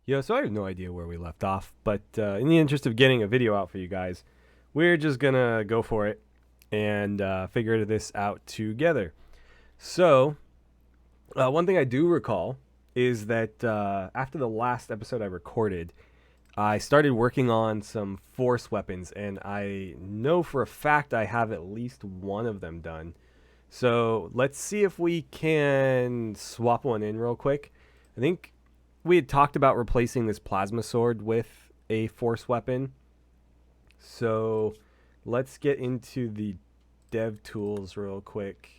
Yeah, so I have no idea where we left off, but in the interest of getting a video out for you guys, we're just gonna go for it and figure this out together. So, one thing I do recall is that after the last episode I recorded, I started working on some force weapons, and I know for a fact I have at least one of them done. So let's see if we can swap one in real quick. I think we had talked about replacing this plasma sword with a force weapon. So let's get into the dev tools real quick,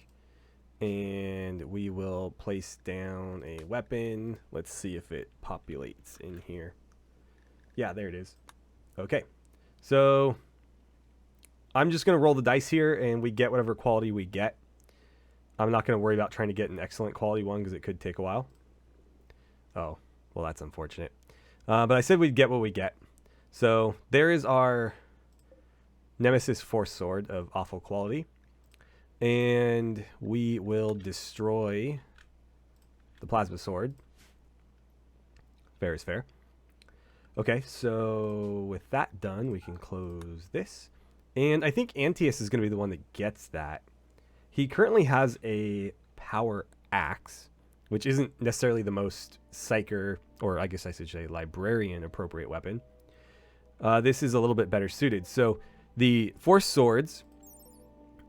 and we will place down a weapon. Let's see if it populates in here. Yeah, there it is. Okay, so I'm just going to roll the dice here, and we get whatever quality we get. I'm not going to worry about trying to get an excellent quality one because it could take a while. Oh, well, that's unfortunate. But I said we'd get what we get. So there is our Nemesis Force Sword of awful quality. And we will destroy the Plasma Sword. Fair is fair. Okay, so with that done, we can close this. And I think Antius is going to be the one that gets that. He currently has a power axe, which isn't necessarily the most psyker, or I guess I should say librarian appropriate weapon. This is a little bit better suited. So the force swords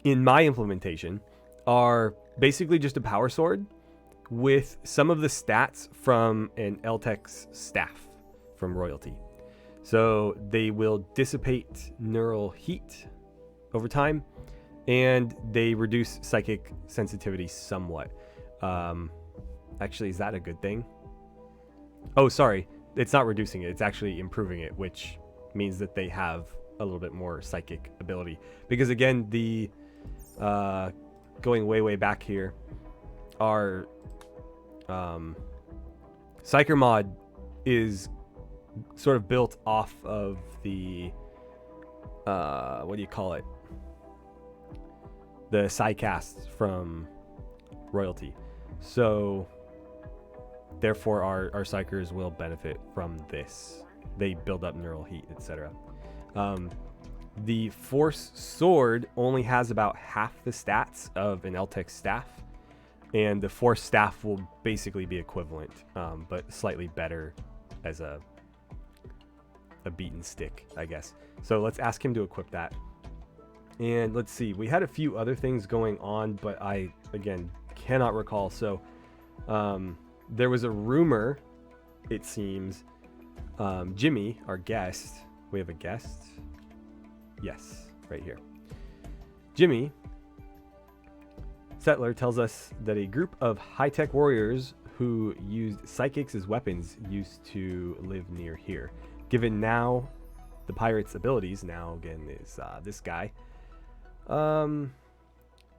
in my implementation are basically just a power sword with some of the stats from an Eltec's staff from royalty. So they will dissipate neural heat over time, and they reduce psychic sensitivity somewhat. Actually, is that a good thing? Oh, sorry. It's not reducing it. It's actually improving it, which means that they have a little bit more psychic ability. Because again, the going way back here, our Psyker mod is sort of built off of the what do you call it? The Psycasts from royalty. So therefore our psychers will benefit from this. They build up neural heat, etc. The force sword only has about half the stats of an Eltec staff, and the force staff will basically be equivalent, but slightly better as a beaten stick, I guess. So let's ask him to equip that. And let's see, we had a few other things going on, but I, again, cannot recall. So there was a rumor, it seems, Jimmy, our guest, we have a guest? Yes, right here. Jimmy Settler tells us that a group of high-tech warriors who used psychics as weapons used to live near here. Given now the pirate's abilities, now again is this guy,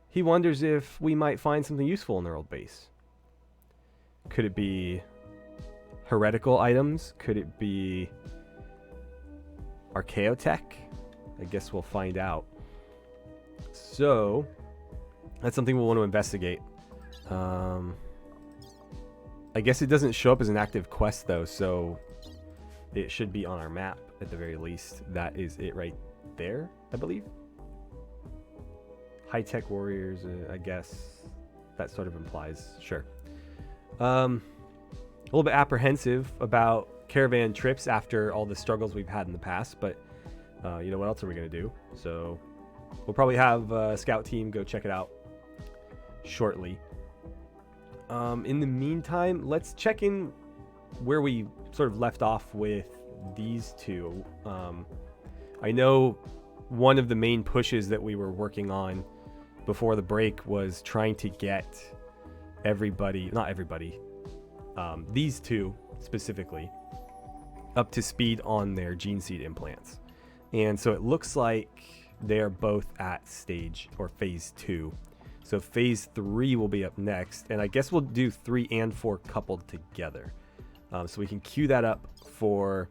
he wonders if we might find something useful in their old base. Could it be heretical items? Could it be archaeotech? I guess we'll find out. So that's something we'll want to investigate. I guess it doesn't show up as an active quest though, so it should be on our map at the very least. That is it right there, I believe. High-tech warriors, I guess that sort of implies. Sure. A little bit apprehensive about caravan trips after all the struggles we've had in the past, but you know, what else are we going to do? So we'll probably have a scout team go check it out shortly. In the meantime, let's check in where we sort of left off with these two. I know one of the main pushes that we were working on before the break was trying to get everybody, not everybody, these two specifically, up to speed on their gene seed implants. And so it looks like they are both at stage or phase 2. So phase 3 will be up next, and I guess we'll do 3 and 4 coupled together. So we can queue that up for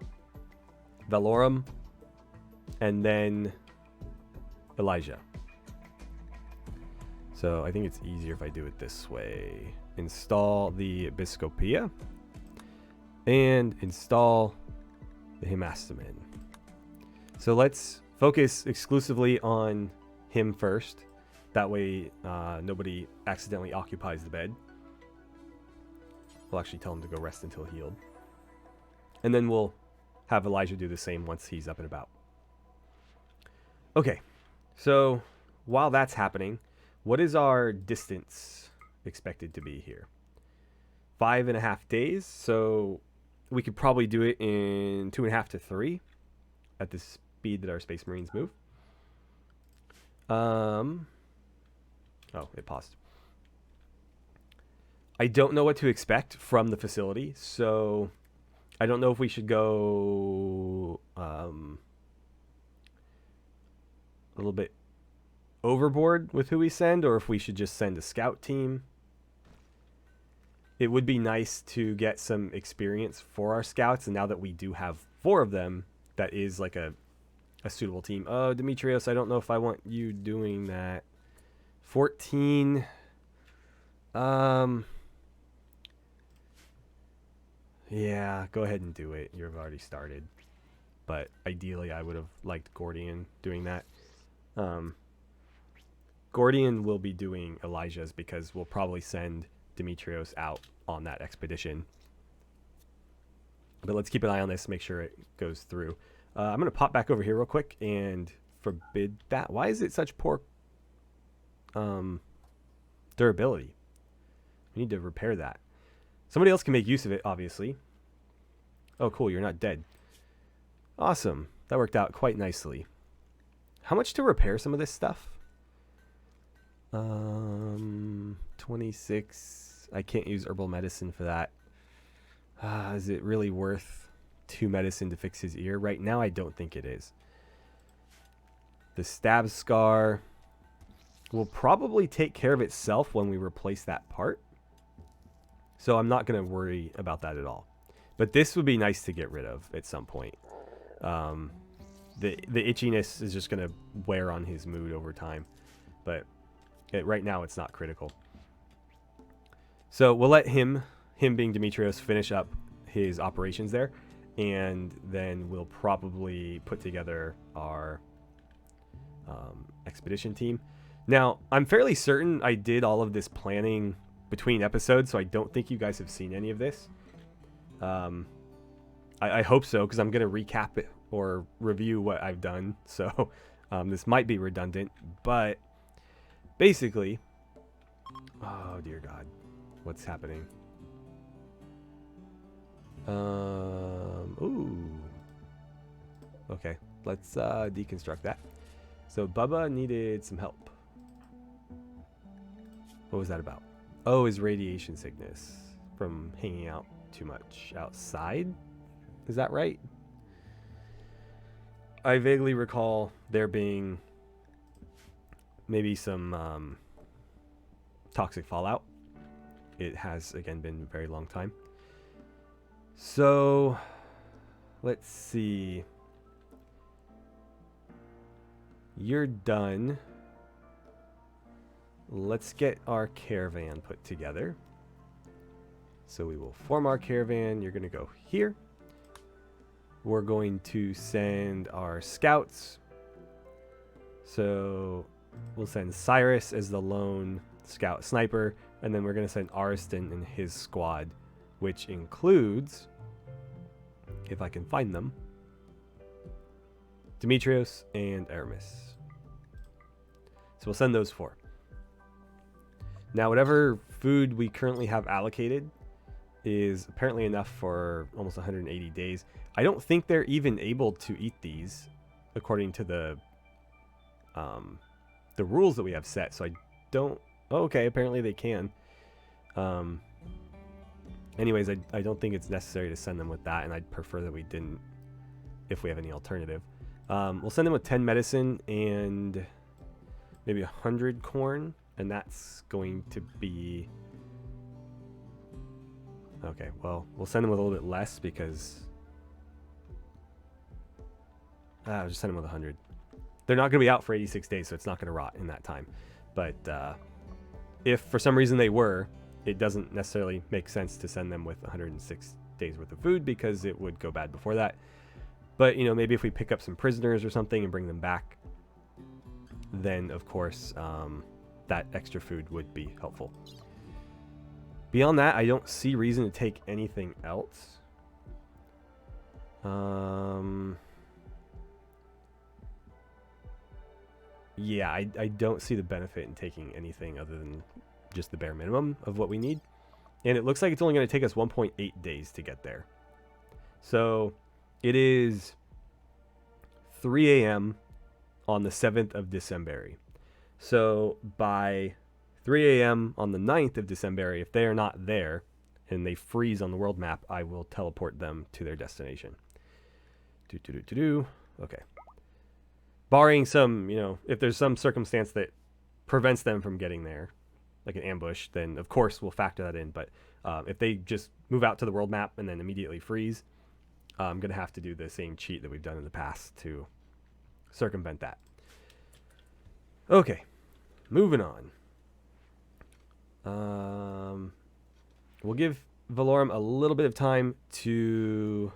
Valorum and then Elijah. So I think it's easier if I do it this way. Install the Episcopia. and install the hemastomen. So let's focus exclusively on him first. That way nobody accidentally occupies the bed. We'll actually tell him to go rest until healed. And then we'll have Elijah do the same once he's up and about. Okay, so while that's happening, what is our distance expected to be here? 5.5 days, so we could probably do it in 2.5 to 3 at the speed that our Space Marines move. Oh, it paused. I don't know what to expect from the facility, so I don't know if we should go a little bit overboard with who we send, or if we should just send a scout team. It would be nice to get some experience for our scouts, and now that we do have 4 of them, that is like a suitable team. Oh, Demetrios, I don't know if I want you doing that. 14. Yeah, go ahead and do it. You've already started. But ideally, I would have liked Gordian doing that. Gordian will be doing Elijah's because we'll probably send Demetrios out on that expedition. But let's keep an eye on this, make sure it goes through. I'm going to pop back over here real quick and forbid that. Why is it such poor durability? We need to repair that. Somebody else can make use of it, obviously. Oh, cool, you're not dead. Awesome. That worked out quite nicely. How much to repair some of this stuff? 26. I can't use herbal medicine for that. Is it really worth 2 medicine to fix his ear? Right now, I don't think it is. The stab scar will probably take care of itself when we replace that part. So I'm not going to worry about that at all. But this would be nice to get rid of at some point. The itchiness is just going to wear on his mood over time. But right now it's not critical. So we'll let him being Demetrios, finish up his operations there. And then we'll probably put together our expedition team. Now, I'm fairly certain I did all of this planning between episodes, so I don't think you guys have seen any of this. I hope so, because I'm going to recap it or review what I've done. So this might be redundant, but basically, oh dear God, what's happening? Ooh. Okay, let's deconstruct that. So Bubba needed some help. What was that about? Oh, his radiation sickness from hanging out too much outside? Is that right? I vaguely recall there being maybe some toxic fallout. It has, again, been a very long time. So, let's see. You're done. Let's get our caravan put together. So we will form our caravan. You're going to go here. We're going to send our scouts. So we'll send Cyrus as the lone scout sniper. And then we're going to send Ariston and his squad, which includes, if I can find them, Demetrios and Aramis. So we'll send those 4. Now, whatever food we currently have allocated is apparently enough for almost 180 days. I don't think they're even able to eat these according to the rules that we have set. So I don't... Oh, okay, apparently they can. Anyways, I don't think it's necessary to send them with that, and I'd prefer that we didn't if we have any alternative. We'll send them with 10 medicine and maybe 100 corn. And that's going to be... Okay, well, we'll send them with a little bit less because... I'll just send them with 100. They're not going to be out for 86 days, so it's not going to rot in that time. But if for some reason they were, it doesn't necessarily make sense to send them with 106 days worth of food because it would go bad before that. But, you know, maybe if we pick up some prisoners or something and bring them back, then, of course, that extra food would be helpful. Beyond that, I don't see reason to take anything else. Yeah, I don't see the benefit in taking anything other than just the bare minimum of what we need. And it looks like it's only going to take us 1.8 days to get there. So it is 3 a.m. on the 7th of December. So by 3 a.m. on the 9th of December, if they are not there and they freeze on the world map, I will teleport them to their destination. Okay. Barring some, you know, if there's some circumstance that prevents them from getting there, like an ambush, then of course we'll factor that in. But if they just move out to the world map and then immediately freeze, I'm going to have to do the same cheat that we've done in the past to circumvent that. Okay, moving on. We'll give Valorum a little bit of time to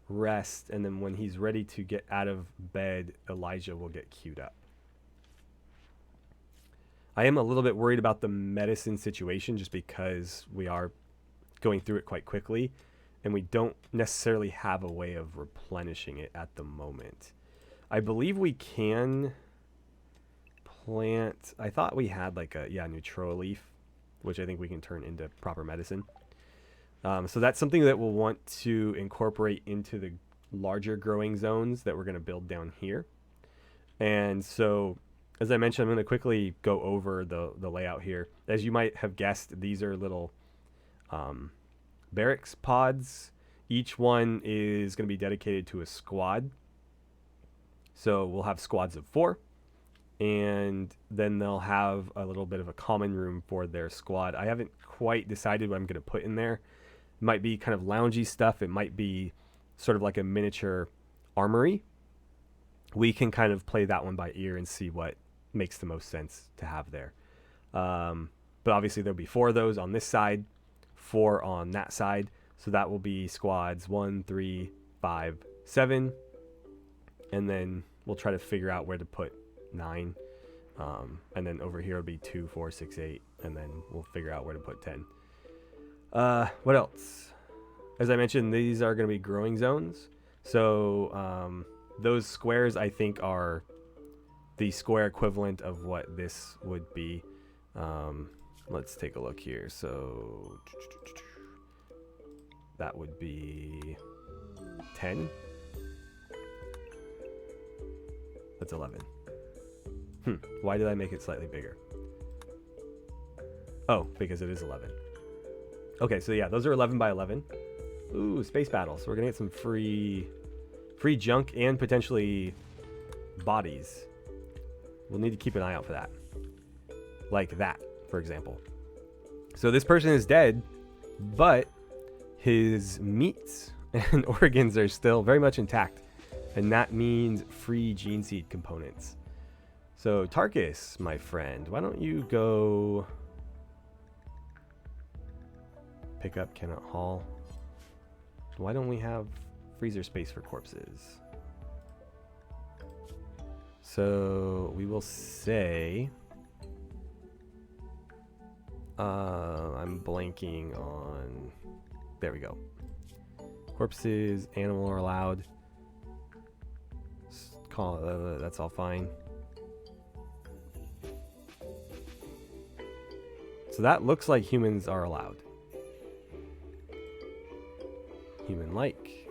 rest, and then when he's ready to get out of bed, Elijah will get queued up. I am a little bit worried about the medicine situation just because we are going through it quite quickly, and we don't necessarily have a way of replenishing it at the moment. I believe we can plant... I thought we had like a, neutral leaf, which I think we can turn into proper medicine. So that's something that we'll want to incorporate into the larger growing zones that we're going to build down here. And so, as I mentioned, I'm going to quickly go over the layout here. As you might have guessed, these are little barracks pods. Each one is going to be dedicated to a squad. So we'll have squads of 4. And then they'll have a little bit of a common room for their squad. I haven't quite decided what I'm going to put in there. It might be kind of loungy stuff. It might be sort of like a miniature armory. We can kind of play that one by ear and see what makes the most sense to have there. But obviously there'll be 4 of those on this side, 4 on that side. So that will be squads 1, 3, 5, 7. And then we'll try to figure out where to put 9. And then over here will be 2, 4, 6, 8. And then we'll figure out where to put 10. What else? As I mentioned, these are going to be growing zones. So those squares, I think, are the square equivalent of what this would be. Let's take a look here. So that would be 10. That's 11. Why did I make it slightly bigger? Oh, because it is 11. Okay, so yeah, those are 11 by 11. Ooh, space battle. So we're going to get some free junk and potentially bodies. We'll need to keep an eye out for that. Like that, for example. So this person is dead, but his meats and organs are still very much intact. And that means free gene seed components. So Tarkus, my friend, why don't you go... Pick up, cannot haul. Why don't we have freezer space for corpses? So we will say... I'm blanking on... There we go. Corpses, animal are allowed. That's all fine. So that looks like humans are allowed. Human-like.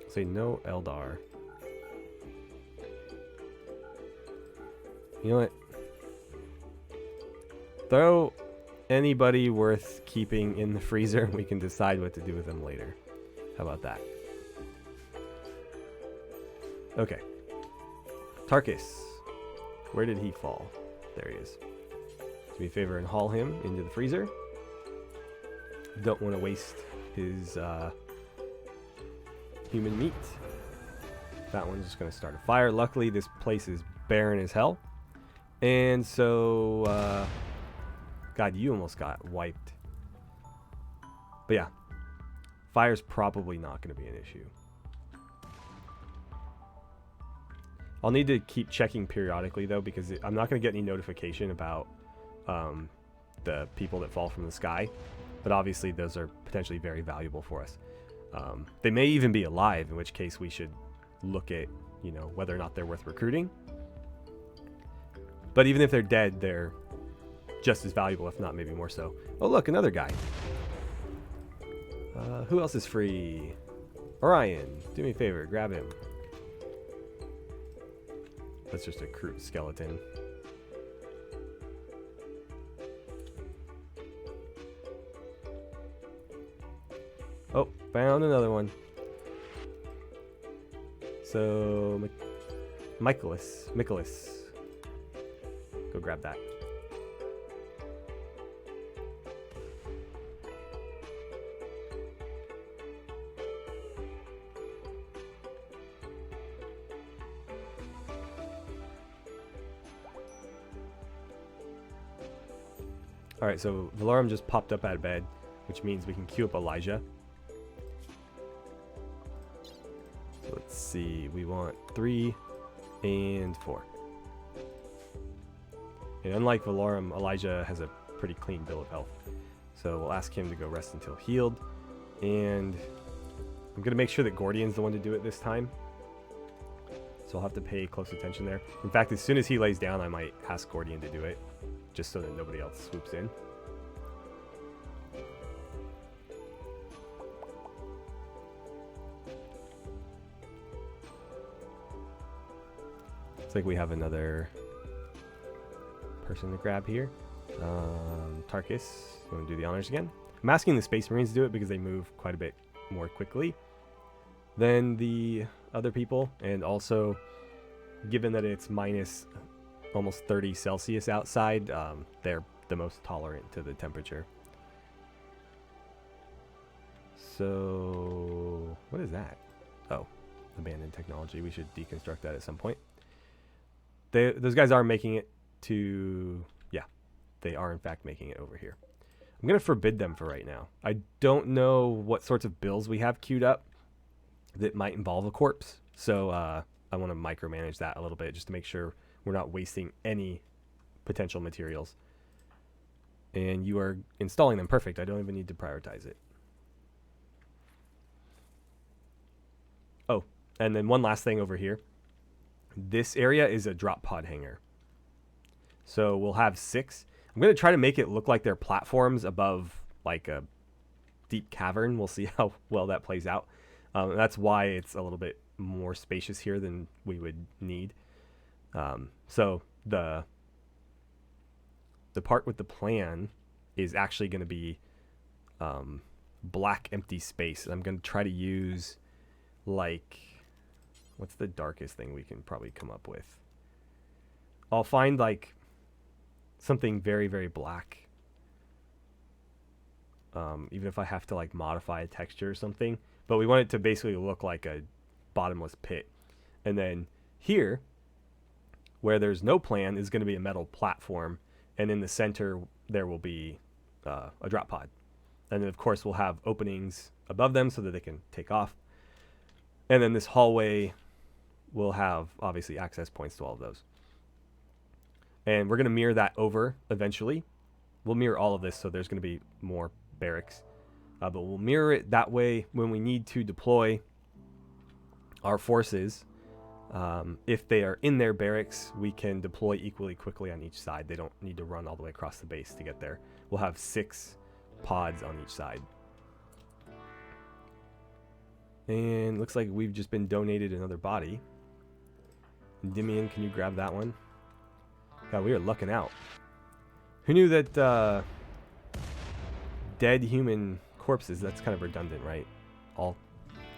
Say no Eldar. You know what? Throw anybody worth keeping in the freezer and we can decide what to do with them later. How about that? Okay. Tarkus. Where did he fall? There he is. Do me a favor and haul him into the freezer. Don't want to waste his human meat. That one's just going to start a fire. Luckily, this place is barren as hell. And so God, you almost got wiped. But yeah, fire's probably not going to be an issue. I'll need to keep checking periodically though, because I'm not going to get any notification about the people that fall from the sky. But obviously those are potentially very valuable for us. They may even be alive, in which case we should look at, you know, whether or not they're worth recruiting. But even if they're dead, they're just as valuable, if not maybe more so. Oh look, another guy. Who else is free? Orion, do me a favor, grab him. That's just a crude skeleton. Oh, found another one. So, Michaelis. Go grab that. Alright, so Valorum just popped up out of bed, which means we can queue up Elijah. So let's see, we want 3 and 4. And unlike Valorum, Elijah has a pretty clean bill of health. So we'll ask him to go rest until healed. And I'm going to make sure that Gordian's the one to do it this time. So I'll have to pay close attention there. In fact, as soon as he lays down, I might ask Gordian to do it, just so that nobody else swoops in. Looks like we have another person to grab here. Tarkus, you want to do the honors again? I'm asking the Space Marines to do it because they move quite a bit more quickly than the other people, and also given that it's minus almost 30 Celsius outside, they're the most tolerant to the temperature. So what is that? Oh, abandoned technology. We should deconstruct that at some point. Those guys are making it to, yeah, they are in fact making it over here. I'm going to forbid them for right now. I don't know what sorts of bills we have queued up that might involve a corpse. So I want to micromanage that a little bit just to make sure we're not wasting any potential materials. And you are installing them. Perfect. I don't even need to prioritize it. Oh, and then one last thing over here. This area is a drop pod hangar. So we'll have 6. I'm going to try to make it look like they're platforms above like a deep cavern. We'll see how well that plays out. That's why it's a little bit more spacious here than we would need. So the part with the plan is actually going to be black empty space. I'm going to try to use like, what's the darkest thing we can probably come up with? I'll find like something very, very black. Even if I have to like modify a texture or something. But we want it to basically look like a bottomless pit. And then here, where there's no plan, is going to be a metal platform. And in the center, there will be a drop pod. And then, of course, we'll have openings above them so that they can take off. And then this hallway will have, obviously, access points to all of those. And we're going to mirror that over eventually. We'll mirror all of this, so there's going to be more barracks. But we'll mirror it that way when we need to deploy our forces. If they are in their barracks, we can deploy equally quickly on each side. They don't need to run all the way across the base to get there. We'll have 6 pods on each side. And looks like we've just been donated another body. Endymion, can you grab that one? God, we are lucking out. Who knew that dead human corpses, that's kind of redundant, right? All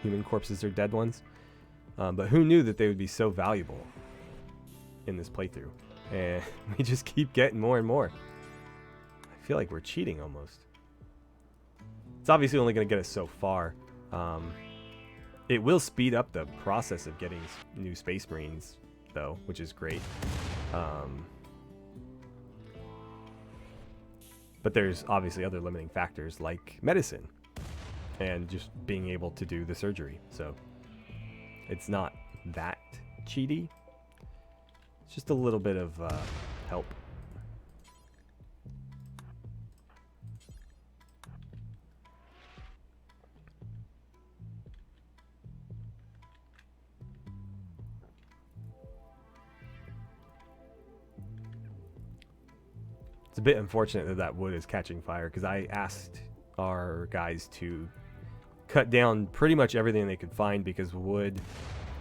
human corpses are dead ones. But who knew that they would be so valuable in this playthrough? And we just keep getting more and more. I feel like we're cheating almost. It's obviously only going to get us so far. It will speed up the process of getting new Space Marines, though, which is great. But there's obviously other limiting factors like medicine and just being able to do the surgery. So it's not that cheaty. It's just a little bit of help. It's a bit unfortunate that that wood is catching fire, because I asked our guys to cut down pretty much everything they could find, because wood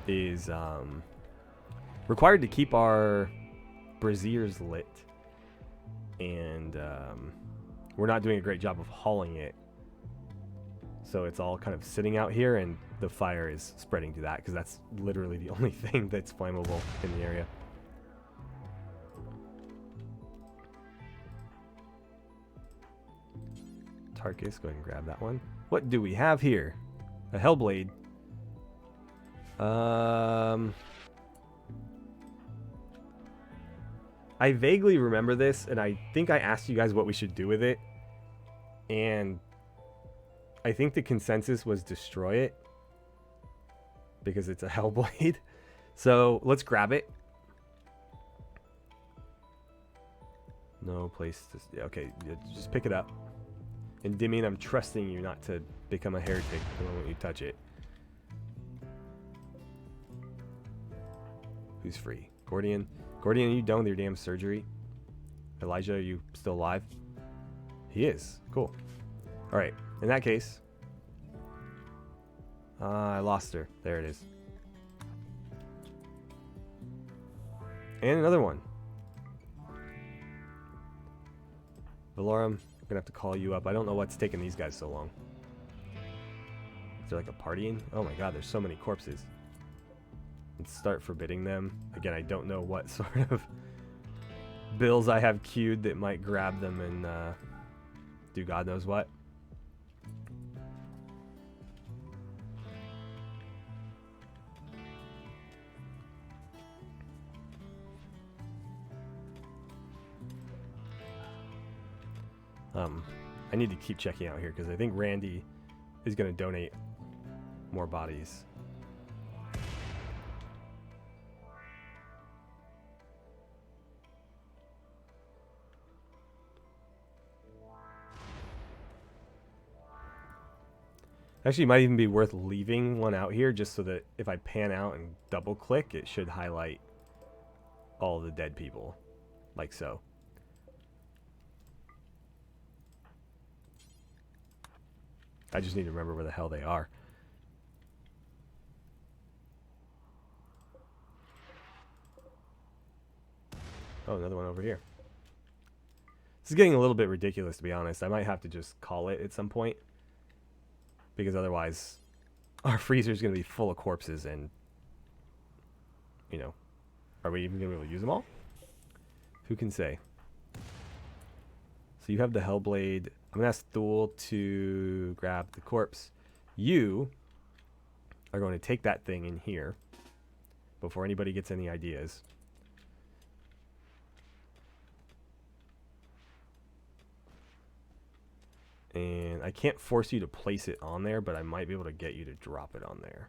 is required to keep our braziers lit, and we're not doing a great job of hauling it, so it's all kind of sitting out here, and the fire is spreading to that, because that's literally the only thing that's flammable in the area. Tarkus, go ahead and grab that one. What do we have here? A Hellblade. I vaguely remember this, and I think I asked you guys what we should do with it, and I think the consensus was destroy it because it's a Hellblade. So let's grab it. No place to... Okay, just pick it up. And Dimian, I'm trusting you not to become a heretic the moment you touch it. Who's free? Gordian? Gordian, are you done with your damn surgery? Elijah, are you still alive? He is. Cool. Alright, in that case... I lost her. There it is. And another one. Valorum. I'm gonna have to call you up. I don't know what's taking these guys so long. Is there like a partying? Oh my god, there's so many corpses. Let's start forbidding them. Again, I don't know what sort of bills I have queued that might grab them and do God knows what. I need to keep checking out here because I think Randy is going to donate more bodies. Actually, it might even be worth leaving one out here just so that if I pan out and double click, it should highlight all the dead people, like so. I just need to remember where the hell they are. Oh, another one over here. This is getting a little bit ridiculous, to be honest. I might have to just call it at some point, because otherwise our freezer is going to be full of corpses, and, you know, are we even going to be able to use them all? Who can say? So you have the Hellblade. I'm going to ask Thule to grab the corpse. You are going to take that thing in here before anybody gets any ideas. And I can't force you to place it on there, but I might be able to get you to drop it on there.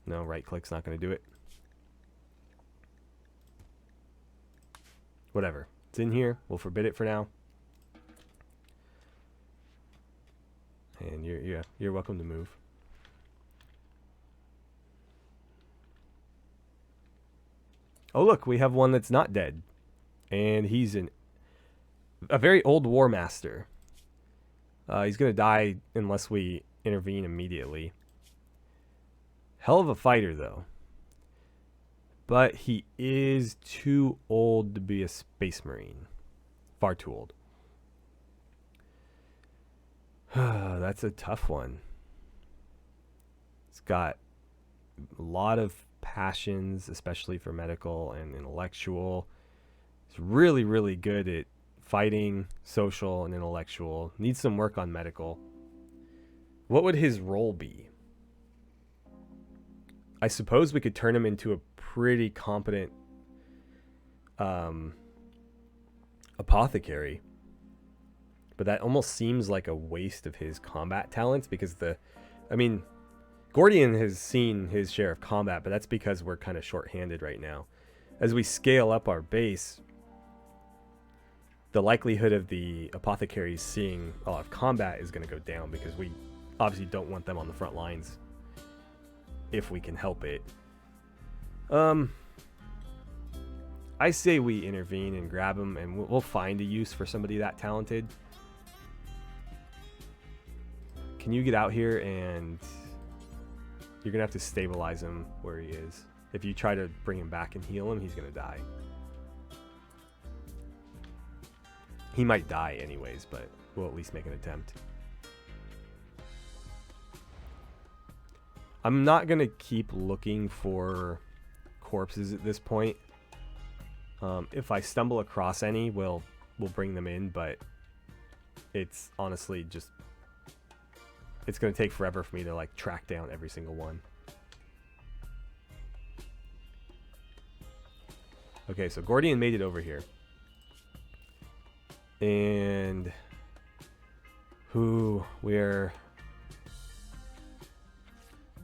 No, right click's not going to do it. Whatever. It's in here. We'll forbid it for now. And you're welcome to move. Oh look, we have one that's not dead, and he's a very old war master. He's gonna die unless we intervene immediately. Hell of a fighter though, but he is too old to be a space marine. Far too old. That's a tough one. It's got a lot of passions, especially for medical and intellectual. It's really, really good at fighting, social, and intellectual. Needs some work on medical. What would his role be? I suppose we could turn him into a pretty competent Apothecary. But that almost seems like a waste of his combat talents because I mean, Gordian has seen his share of combat, but that's because we're kind of short-handed right now. As we scale up our base, the likelihood of the apothecaries seeing a lot of combat is going to go down because we obviously don't want them on the front lines if we can help it. I say we intervene and grab him, and we'll find a use for somebody that talented. Can you get out here and you're going to have to stabilize him where he is. If you try to bring him back and heal him, he's going to die. He might die anyways, but we'll at least make an attempt. I'm not going to keep looking for corpses at this point. If I stumble across any, we'll bring them in, but it's honestly just... It's going to take forever for me to like track down every single one. Okay, so Gordian made it over here. And we're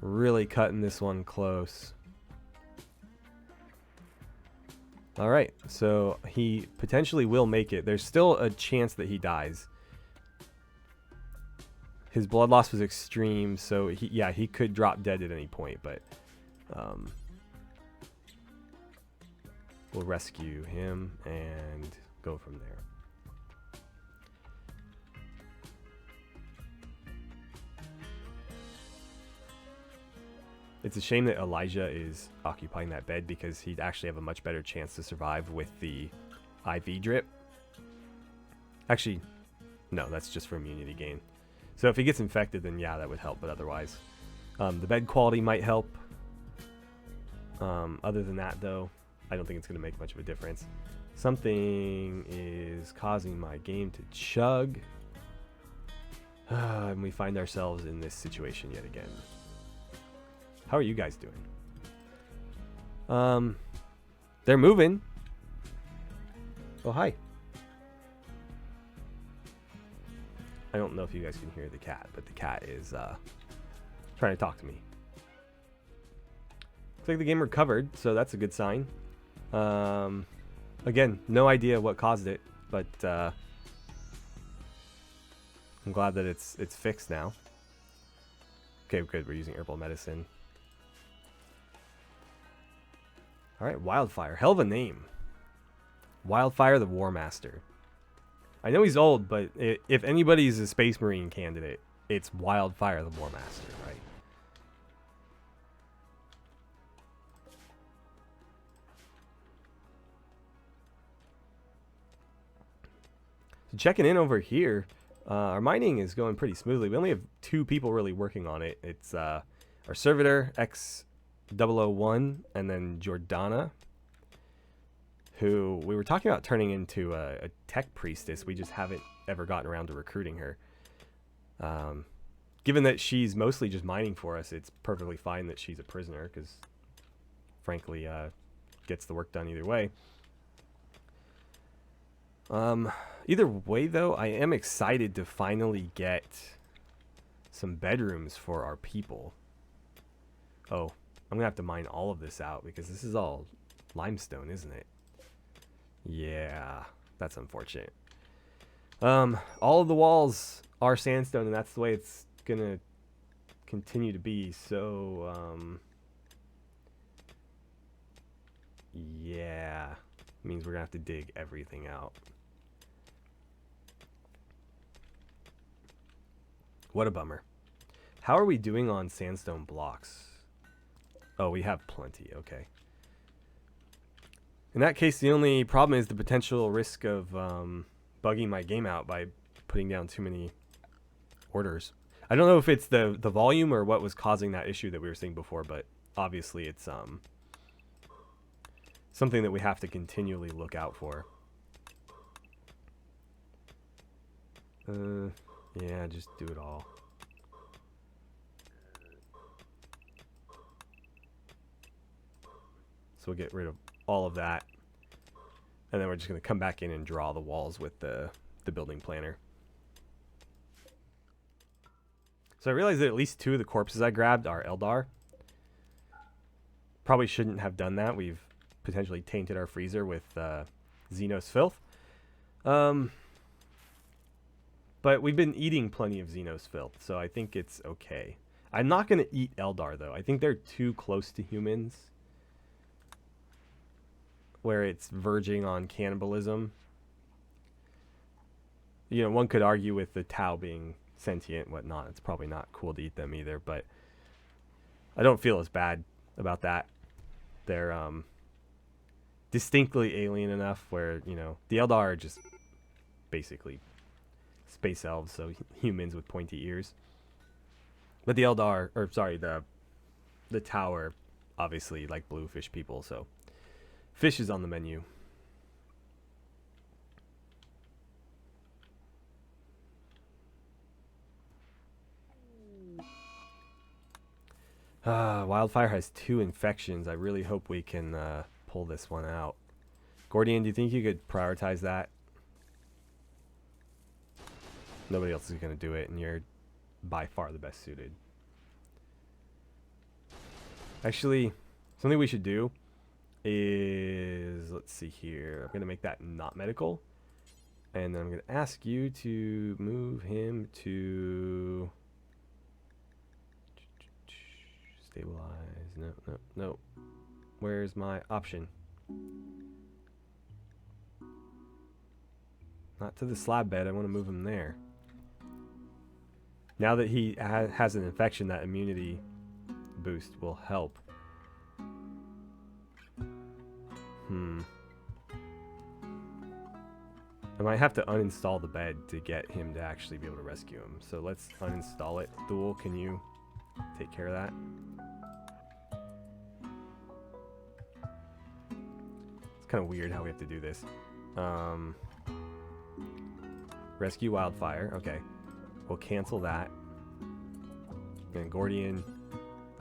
really cutting this one close. All right, so he potentially will make it. There's still a chance that he dies. His blood loss was extreme, so he could drop dead at any point, but we'll rescue him and go from there. It's a shame that Elijah is occupying that bed because he'd actually have a much better chance to survive with the IV drip. Actually, no, that's just for immunity gain. So if he gets infected, then yeah, that would help, but otherwise. The bed quality might help. Other than that, though, I don't think it's going to make much of a difference. Something is causing my game to chug. And we find ourselves in this situation yet again. How are you guys doing? They're moving. Oh, hi. I don't know if you guys can hear the cat, but the cat is trying to talk to me. Looks like the game recovered, so that's a good sign. Again, no idea what caused it, but I'm glad that it's fixed now. Okay, good. We're using herbal medicine. All right, Wildfire. Hell of a name. Wildfire the War Master. I know he's old, but if anybody's a Space Marine candidate, it's Wildfire the War Master, right? So checking in over here, our mining is going pretty smoothly. We only have 2 people really working on it. It's our servitor, X001, and then Jordana, who we were talking about turning into a tech priestess. We just haven't ever gotten around to recruiting her. Given that she's mostly just mining for us, it's perfectly fine that she's a prisoner, because frankly, gets the work done either way. Either way, though, I am excited to finally get some bedrooms for our people. Oh, I'm going to have to mine all of this out, because this is all limestone, isn't it? Yeah, that's unfortunate. All of the walls are sandstone, and that's the way it's gonna continue to be. So, yeah, means we're gonna have to dig everything out. What a bummer. How are we doing on sandstone blocks? Oh, we have plenty. Okay. In that case, the only problem is the potential risk of bugging my game out by putting down too many orders. I don't know if it's the volume or what was causing that issue that we were seeing before, but obviously it's something that we have to continually look out for. Yeah, just do it all. So we'll get rid of all of that. And then we're just going to come back in and draw the walls with the building planner. So I realized that at least 2 of the corpses I grabbed are Eldar. Probably shouldn't have done that. We've potentially tainted our freezer with Xenos filth. But we've been eating plenty of Xenos filth, so I think it's okay. I'm not going to eat Eldar, though. I think they're too close to humans, where it's verging on cannibalism. You know, one could argue with the Tau being sentient and whatnot. It's probably not cool to eat them either, but I don't feel as bad about that. They're distinctly alien enough where, you know, the Eldar are just basically space elves, so humans with pointy ears. But the Eldar, or sorry, the Tau are obviously like bluefish people, so fish is on the menu. Wildfire has 2 infections. I really hope we can pull this one out. Gordian, do you think you could prioritize that? Nobody else is going to do it, and you're by far the best suited. Actually, something we should do is, let's see here. I'm going to make that not medical. And then I'm going to ask you to move him to stabilize. No. Where's my option? Not to the slab bed. I want to move him there. Now that he has an infection, that immunity boost will help. I might have to uninstall the bed to get him to actually be able to rescue him. So let's uninstall it. Thule, can you take care of that? It's kind of weird how we have to do this. Rescue Wildfire. Okay. We'll cancel that. And Gordian,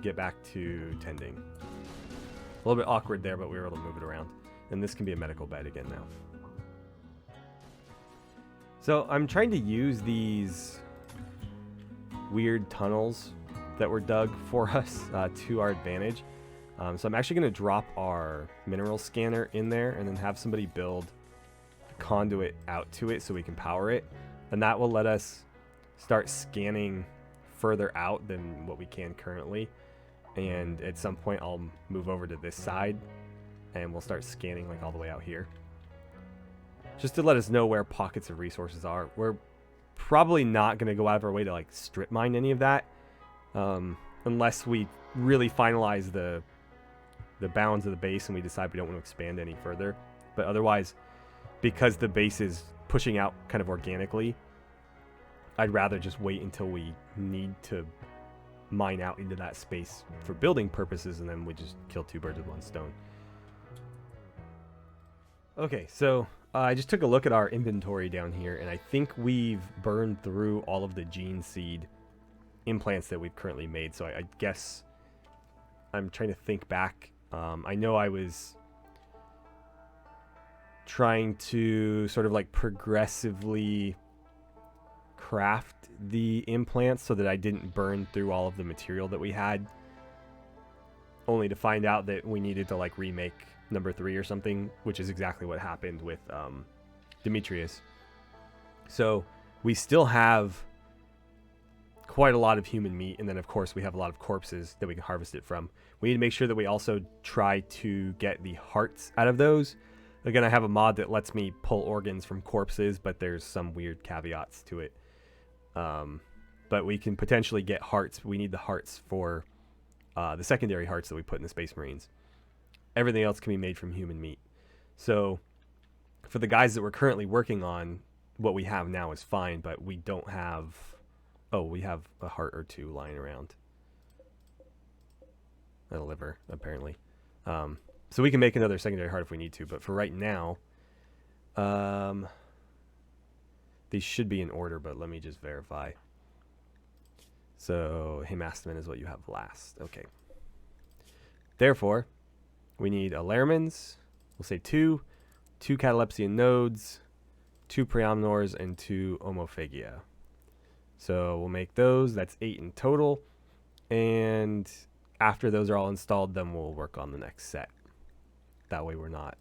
get back to tending. A little bit awkward there, but we were able to move it around. And this can be a medical bed again now. So I'm trying to use these weird tunnels that were dug for us to our advantage. So I'm actually going to drop our mineral scanner in there and then have somebody build a conduit out to it so we can power it. And that will let us start scanning further out than what we can currently. And at some point I'll move over to this side and we'll start scanning like all the way out here, just to let us know where pockets of resources are. We're probably not going to go out of our way to like strip mine any of that, unless we really finalize the bounds of the base and we decide we don't want to expand any further. But otherwise, because the base is pushing out kind of organically, I'd rather just wait until we need to mine out into that space for building purposes, and then we just kill 2 birds with 1 stone. Okay, so I just took a look at our inventory down here, and I think we've burned through all of the gene seed implants that we've currently made. So I guess I'm trying to think back. I know I was trying to sort of like progressively craft the implants so that I didn't burn through all of the material that we had, only to find out that we needed to like remake number 3 or something, which is exactly what happened with Demetrius. So we still have quite a lot of human meat, and then of course we have a lot of corpses that we can harvest it from. We need to make sure that we also try to get the hearts out of those. Again, I have a mod that lets me pull organs from corpses, but there's some weird caveats to it. But we can potentially get hearts. We need the hearts for the secondary hearts that we put in the Space Marines. Everything else can be made from human meat. So for the guys that we're currently working on, what we have now is fine, but we don't have... Oh, we have a heart or 2 lying around. A liver, apparently. So we can make another secondary heart if we need to, but for right now, these should be in order, but let me just verify. So Hemastamin is what you have last. Okay. Therefore, we need a Laramans. We'll say 2. 2 catalepsian nodes, 2 preomnors, and 2 omophagia. So we'll make those. That's 8 in total. And after those are all installed, then we'll work on the next set. That way we're not,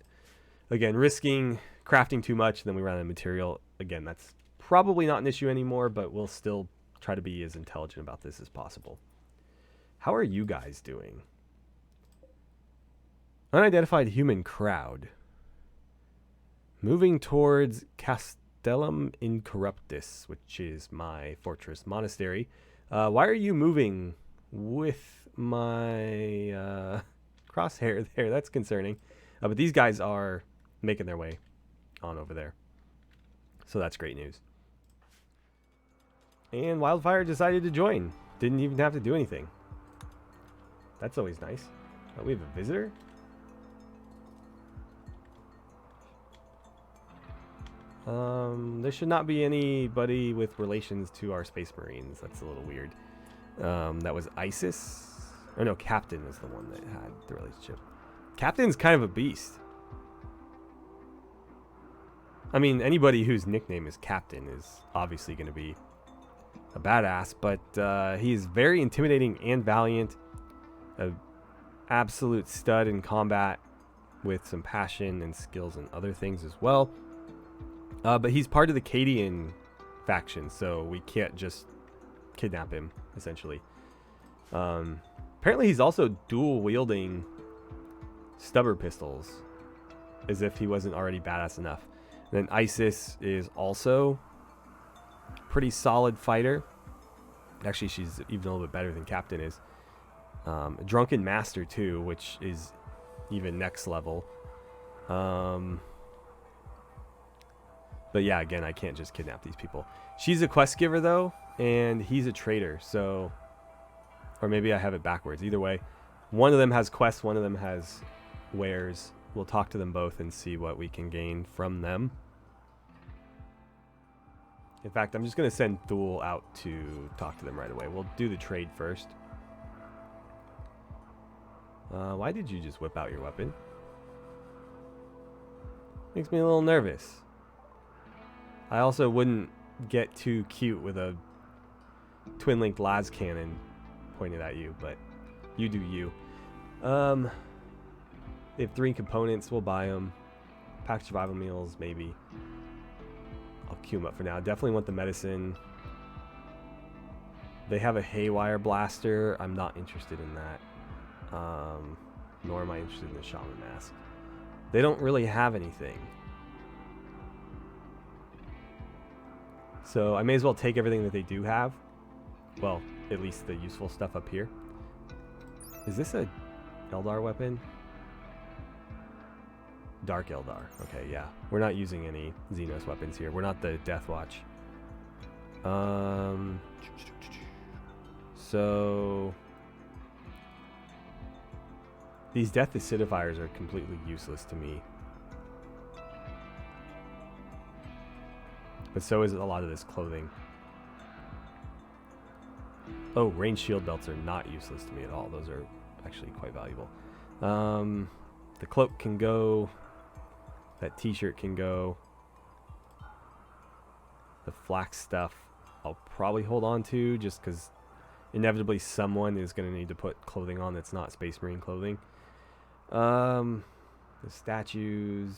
again, risking crafting too much, then we run out of material. Again, that's probably not an issue anymore, but we'll still try to be as intelligent about this as possible. How are you guys doing? Unidentified human crowd. Moving towards Castellum Incorruptus, which is my fortress monastery. Why are you moving with my crosshair there? That's concerning. But these guys are making their way on over there. So that's great news. And Wildfire decided to join. Didn't even have to do anything. That's always nice. Oh, we have a visitor? There should not be anybody with relations to our Space Marines. That's a little weird. That was Isis. Oh no, Captain was the one that had the relationship. Captain's kind of a beast. I mean, anybody whose nickname is Captain is obviously going to be a badass, but he's very intimidating and valiant. An absolute stud in combat with some passion and skills and other things as well. But he's part of the Cadian faction, so we can't just kidnap him, essentially. Apparently he's also dual wielding stubber pistols, as if he wasn't already badass enough. And then Isis is also a pretty solid fighter. Actually, she's even a little bit better than Captain is. A Drunken Master too, which is even next level. But yeah, again, I can't just kidnap these people. She's a quest giver though, and he's a traitor. So, or maybe I have it backwards. Either way, one of them has quests, one of them has wares. We'll talk to them both and see what we can gain from them. In fact, I'm just going to send Thule out to talk to them right away. We'll do the trade first. Why did you just whip out your weapon? Makes me a little nervous. I also wouldn't get too cute with a twin-linked las cannon pointed at you, but you do you. They have 3 components. We'll buy them. Pack survival meals, maybe. I'll queue them up for now. Definitely want the medicine. They have a haywire blaster. I'm not interested in that. Nor am I interested in the shaman mask. They don't really have anything. So I may as well take everything that they do have. Well, at least the useful stuff up here. Is this a Eldar weapon? Dark Eldar. Okay, yeah. We're not using any Xenos weapons here. We're not the Death Watch. So these Death Acidifiers are completely useless to me. But so is a lot of this clothing. Oh, range shield belts are not useless to me at all. Those are actually quite valuable. The cloak can go. That t-shirt can go. The flax stuff I'll probably hold on to just because inevitably someone is going to need to put clothing on that's not Space Marine clothing. The statues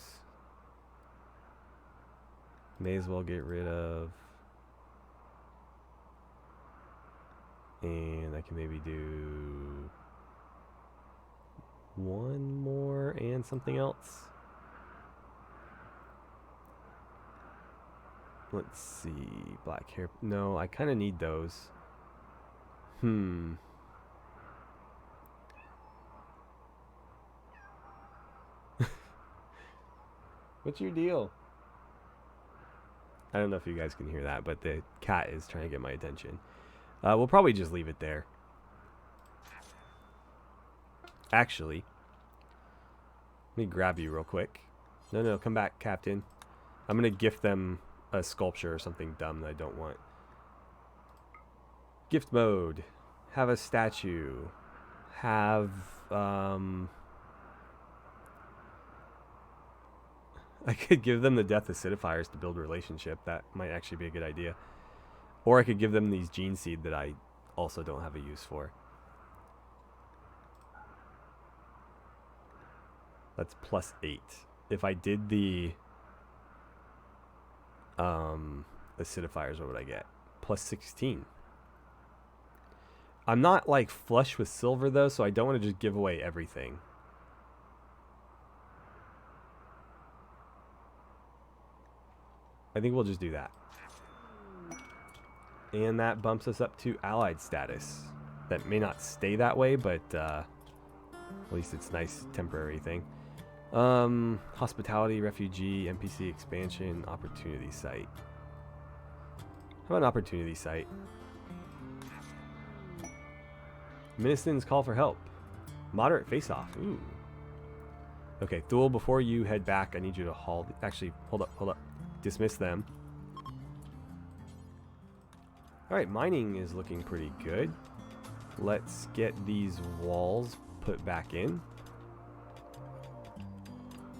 may as well get rid of. And I can maybe do one more and something else. Let's see. Black hair. No, I kind of need those. What's your deal? I don't know if you guys can hear that, but the cat is trying to get my attention. We'll probably just leave it there. Actually, let me grab you real quick. No, come back, Captain. I'm going to gift them a sculpture or something dumb that I don't want. Gift mode. Have a statue. Have I could give them the death acidifiers to build relationship. That might actually be a good idea. Or I could give them these gene seed that I also don't have a use for. That's +8. If I did the acidifiers, what would I get? +16. I'm not like flush with silver though, so I don't want to just give away everything. I think we'll just do that. And that bumps us up to allied status. That may not stay that way, but at least it's a nice temporary thing. Hospitality, refugee, NPC expansion, opportunity site. How about an opportunity site? Ministers call for help. Moderate face-off. Ooh. Okay, Thule, before you head back, I need you to haul... Actually, hold up. Dismiss them. Alright, mining is looking pretty good. Let's get these walls put back in.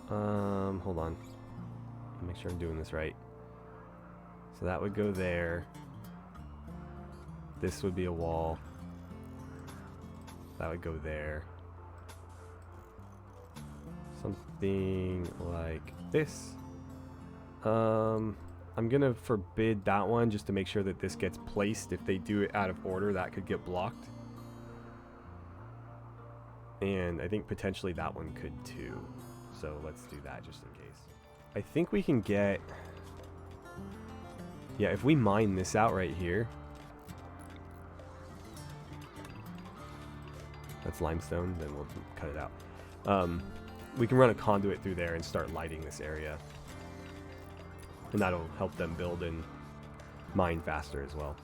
Hold on. Make sure I'm doing this right. So that would go there. This would be a wall. That would go there. Something like this. I'm gonna forbid that one just to make sure that this gets placed. If they do it out of order, that could get blocked. And I think potentially that one could too. So let's do that just in case. I think we can get... Yeah, if we mine this out right here. That's limestone, then we'll cut it out. We can run a conduit through there and start lighting this area. And that'll help them build and mine faster as well.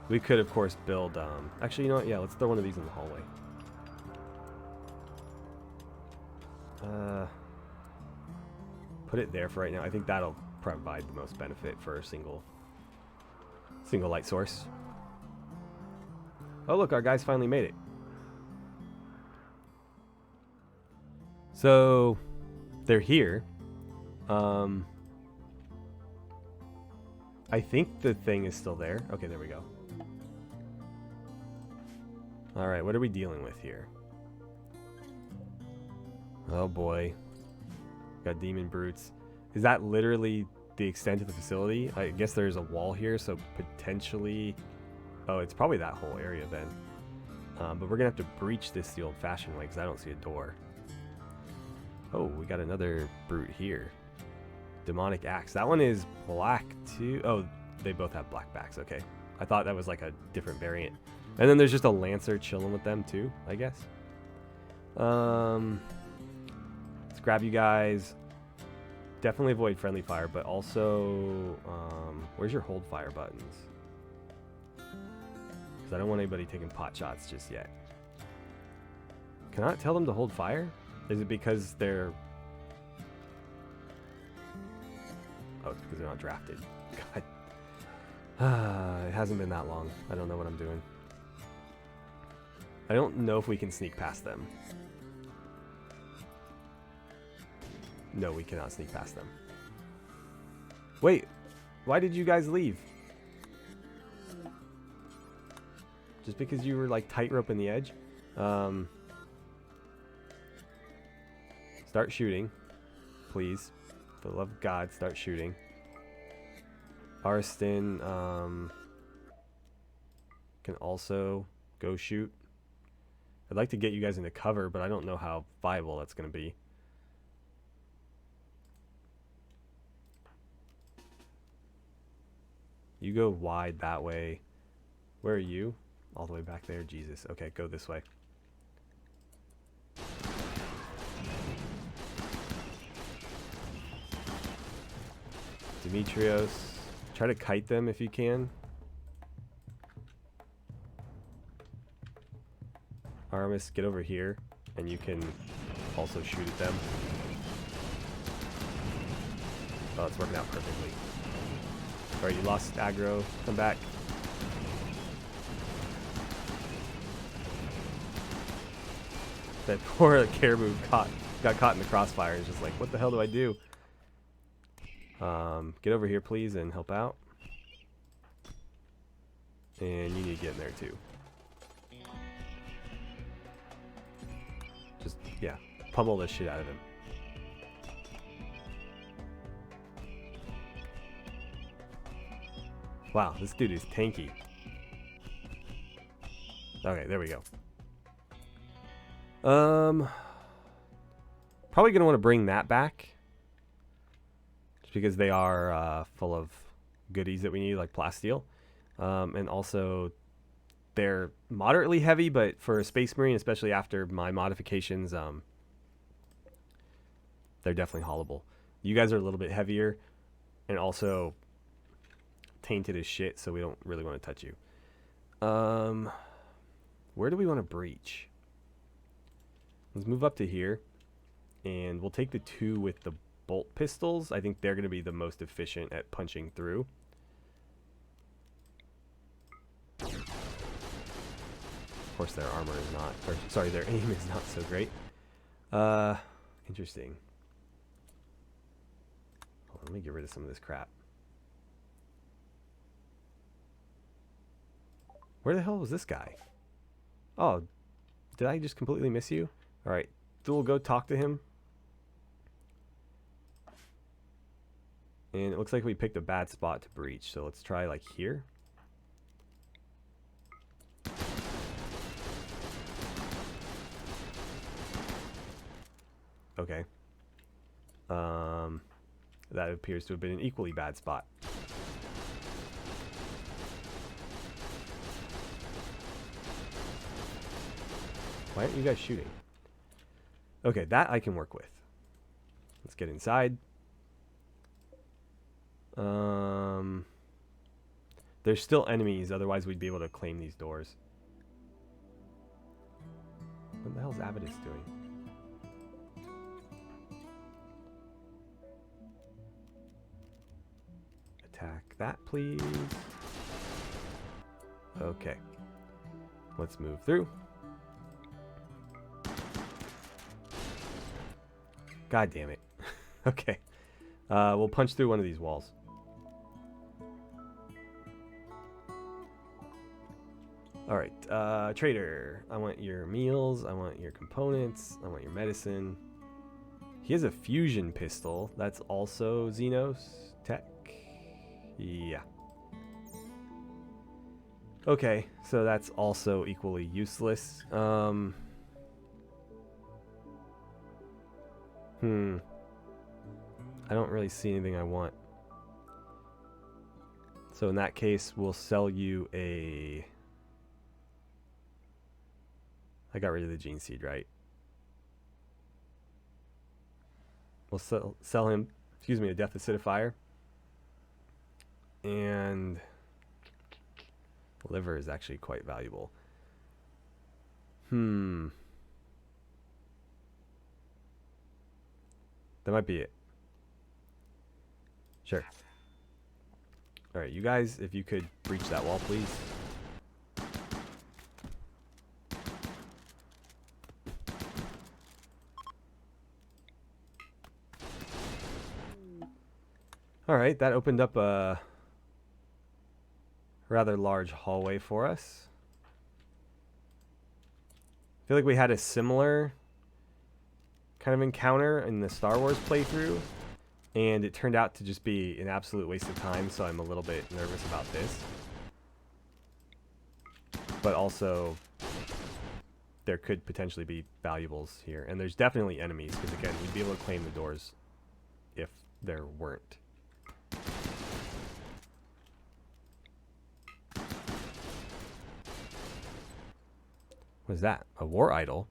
We could, of course, build... actually, you know what? Yeah, let's throw one of these in the hallway. Put it there for right now. I think that'll provide the most benefit for a single light source. Oh, look, our guys finally made it. So, they're here. I think the thing is still there. Okay, there we go. Alright, what are we dealing with here? Oh boy. Got demon brutes. Is that literally the extent of the facility? I guess there's a wall here, so potentially... Oh, it's probably that whole area then. But we're going to have to breach this the old-fashioned way because I don't see a door. Oh, we got another brute here. Demonic axe. That one is black too. Oh, they both have black backs. Okay. I thought that was like a different variant. And then there's just a lancer chilling with them too, I guess. Let's grab you guys. Definitely avoid friendly fire, but also... where's your hold fire buttons? Because I don't want anybody taking pot shots just yet. Can I tell them to hold fire? Is it because they're... Oh, it's because they're not drafted. God. It hasn't been that long. I don't know what I'm doing. I don't know if we can sneak past them. No, we cannot sneak past them. Wait, why did you guys leave? Just because you were like tightrope in the edge? Start shooting, please. For the love of God, start shooting. Arston can also go shoot. I'd like to get you guys into cover, but I don't know how viable that's going to be. You go wide that way. Where are you? All the way back there? Jesus. Okay, go this way. Demetrios. Try to kite them if you can. Aramis, get over here, and you can also shoot at them. Oh, it's working out perfectly. Alright, you lost aggro. Come back. That poor caribou got caught in the crossfire. It's just like, what the hell do I do? Get over here, please, and help out. And you need to get in there, too. Just, yeah, pummel the shit out of him. Wow, this dude is tanky. Okay, there we go. Probably gonna want to bring that back, just because they are full of goodies that we need, like plasteel, and also they're moderately heavy, but for a Space Marine, especially after my modifications, they're definitely haulable. You guys are a little bit heavier, and also tainted as shit, so we don't really want to touch you. Where do we want to breach? Let's move up to here, and we'll take the 2 with the bolt pistols. I think they're going to be the most efficient at punching through. Of course, their armor is not, or sorry, their aim is not so great. Interesting. Hold on, let me get rid of some of this crap. Where the hell was this guy? Oh, did I just completely miss you? Alright, Thule, go talk to him. And it looks like we picked a bad spot to breach, so let's try like here. Okay. That appears to have been an equally bad spot. Why aren't you guys shooting? Okay, that I can work with. Let's get inside. There's still enemies, otherwise we'd be able to claim these doors. What the hell is Avidus doing? Attack that, please. Okay. Let's move through. God damn it. Okay. We'll punch through one of these walls. Alright, trader. I want your meals. I want your components. I want your medicine. He has a fusion pistol. That's also Xenos tech. Yeah. Okay, so that's also equally useless. I don't really see anything I want. So in that case, we'll sell you a... I got rid of the gene seed, right? We'll sell him, excuse me, a death acidifier. And liver is actually quite valuable. That might be it. Sure. Alright, you guys, if you could breach that wall, please. Alright, that opened up a rather large hallway for us. I feel like we had a similar kind of encounter in the Star Wars playthrough, and it turned out to just be an absolute waste of time, so I'm a little bit nervous about this. But also, there could potentially be valuables here, and there's definitely enemies, because again, we'd be able to claim the doors if there weren't. What is that? A war idol?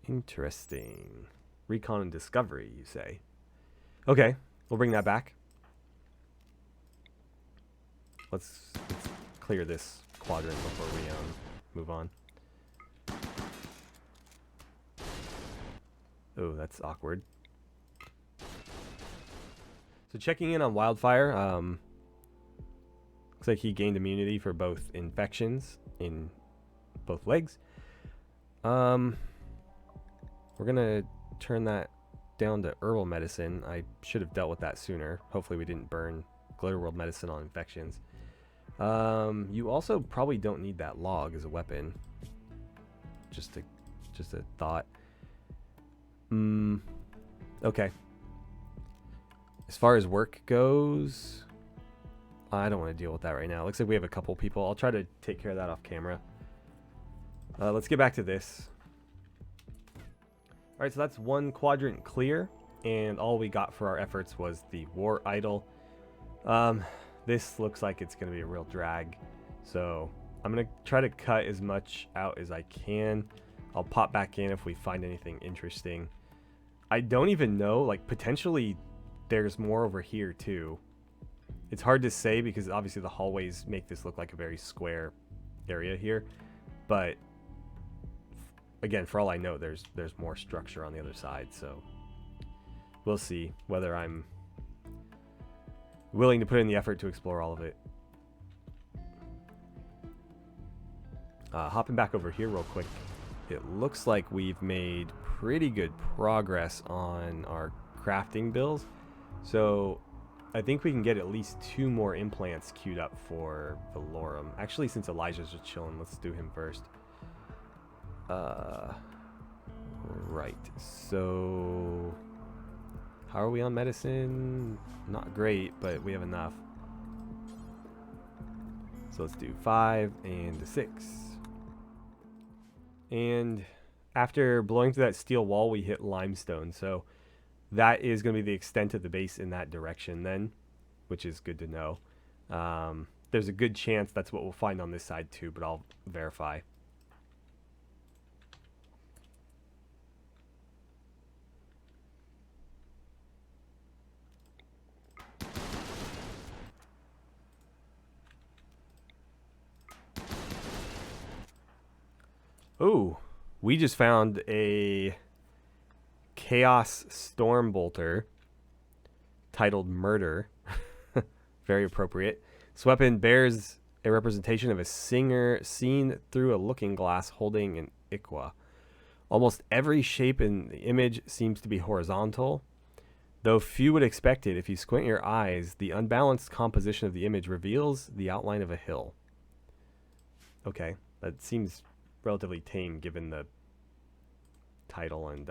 Interesting. Recon and discovery, you say? Okay, we'll bring that back. Let's clear this quadrant before we move on. Oh, that's awkward. So checking in on Wildfire, looks like he gained immunity for both infections in both legs. We're gonna turn that down to herbal medicine. I should have dealt with that sooner. Hopefully we didn't burn Glitterworld medicine on infections. You also probably don't need that log as a weapon. Just a thought. Okay. As far as work goes, I don't want to deal with that right now. Looks like we have a couple people. I'll try to take care of that off camera. Let's get back to this. Alright, so that's one quadrant clear, and all we got for our efforts was the war idol. This looks like it's going to be a real drag, so I'm going to try to cut as much out as I can. I'll pop back in if we find anything interesting. I don't even know, like, potentially there's more over here too. It's hard to say because obviously the hallways make this look like a very square area here, but again, for all I know, there's more structure on the other side, so we'll see whether I'm willing to put in the effort to explore all of it. Hopping back over here real quick, it looks like we've made pretty good progress on our crafting bills, so I think we can get at least 2 more implants queued up for Valorum. Actually, since Elijah's just chilling, let's do him first. Right, so how are we on medicine? Not great, but we have enough. So let's do 5 and a 6. And after blowing through that steel wall, we hit limestone, so that is going to be the extent of the base in that direction then, which is good to know. There's a good chance that's what we'll find on this side too, but I'll verify. Ooh, we just found a Chaos Storm Bolter titled Murder. Very appropriate. This weapon bears a representation of a singer seen through a looking glass holding an iqua. Almost every shape in the image seems to be horizontal, though few would expect it. If you squint your eyes, the unbalanced composition of the image reveals the outline of a hill. Okay, that seems relatively tame given the title and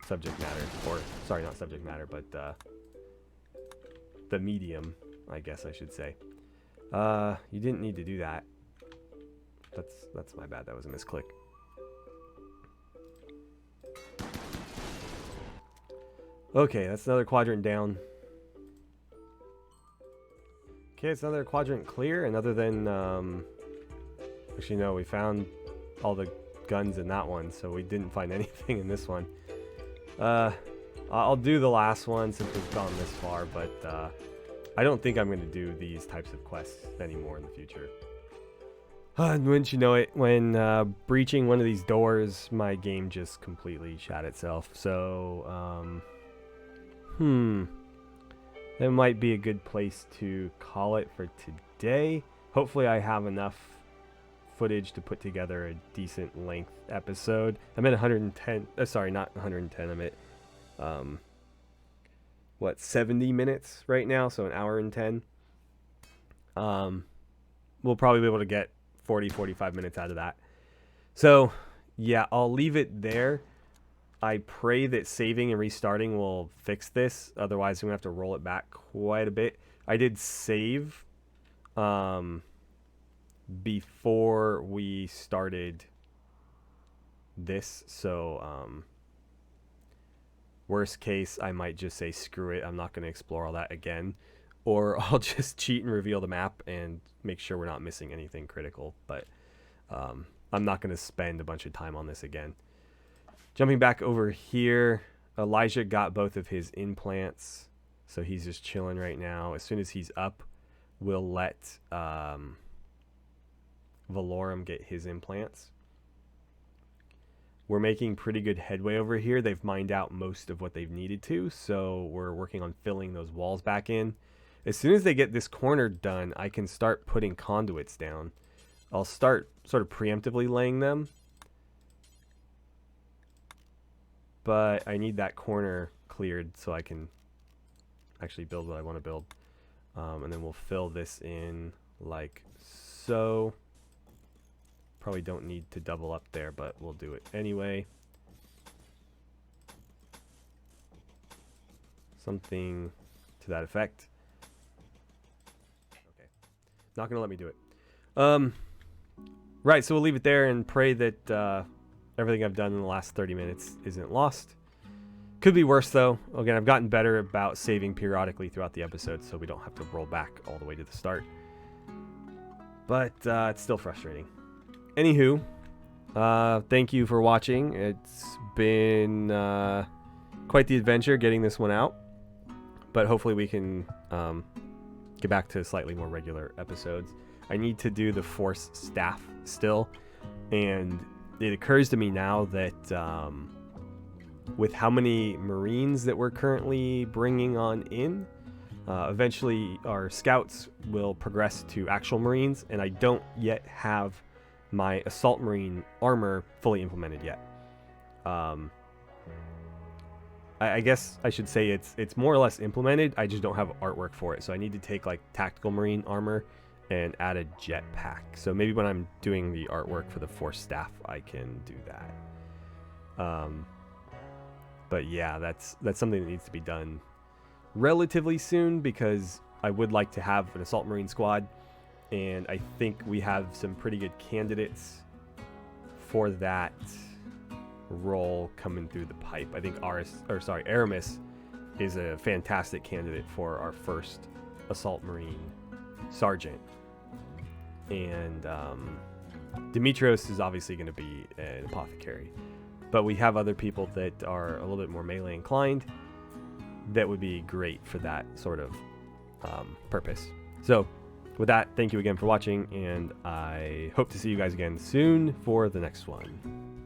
subject matter, or sorry, not subject matter, but the medium, I guess I should say. You didn't need to do that. That's my bad. That was a misclick. Okay, that's another quadrant down. Okay, it's another quadrant clear, and other than actually no, we found all the guns in that one, so we didn't find anything in this one. I'll do the last one since we've gone this far, but I don't think I'm going to do these types of quests anymore in the future. And wouldn't you know it, when breaching one of these doors, my game just completely shot itself. So, that might be a good place to call it for today. Hopefully I have enough footage to put together a decent length episode. I'm at 110, sorry, not 110, I'm at, what, 70 minutes right now, so an hour and 10. We'll probably be able to get 40-45 minutes out of that. So, yeah, I'll leave it there. I pray that saving and restarting will fix this. Otherwise, I'm going to have to roll it back quite a bit. I did save before we started this. So, worst case, I might just say, screw it. I'm not going to explore all that again. Or I'll just cheat and reveal the map and make sure we're not missing anything critical. But I'm not going to spend a bunch of time on this again. Jumping back over here, Elijah got both of his implants, so he's just chilling right now. As soon as he's up, we'll let Valorum get his implants. We're making pretty good headway over here. They've mined out most of what they've needed to, so we're working on filling those walls back in. As soon as they get this corner done, I can start putting conduits down. I'll start sort of preemptively laying them. But I need that corner cleared so I can actually build what I want to build. And then we'll fill this in like so. Probably don't need to double up there, but we'll do it anyway. Something to that effect. Okay. Not going to let me do it. Right, so we'll leave it there and pray that everything I've done in the last 30 minutes isn't lost. Could be worse, though. Again, I've gotten better about saving periodically throughout the episode, so we don't have to roll back all the way to the start. But it's still frustrating. Anywho, thank you for watching. It's been quite the adventure getting this one out. But hopefully we can get back to slightly more regular episodes. I need to do the Force staff still. And it occurs to me now that with how many Marines that we're currently bringing on in, eventually our scouts will progress to actual Marines. And I don't yet have my Assault Marine armor fully implemented yet. I guess I should say it's more or less implemented. I just don't have artwork for it. So I need to take like tactical Marine armor and add a jetpack. So maybe when I'm doing the artwork for the Force staff, I can do that. But yeah, that's something that needs to be done relatively soon because I would like to have an Assault Marine squad, and I think we have some pretty good candidates for that role coming through the pipe. I think Aramis is a fantastic candidate for our first Assault Marine sergeant, and Demetrios is obviously going to be an apothecary, but we have other people that are a little bit more melee inclined that would be great for that sort of purpose. So with that, thank you again for watching, and I hope to see you guys again soon for the next one.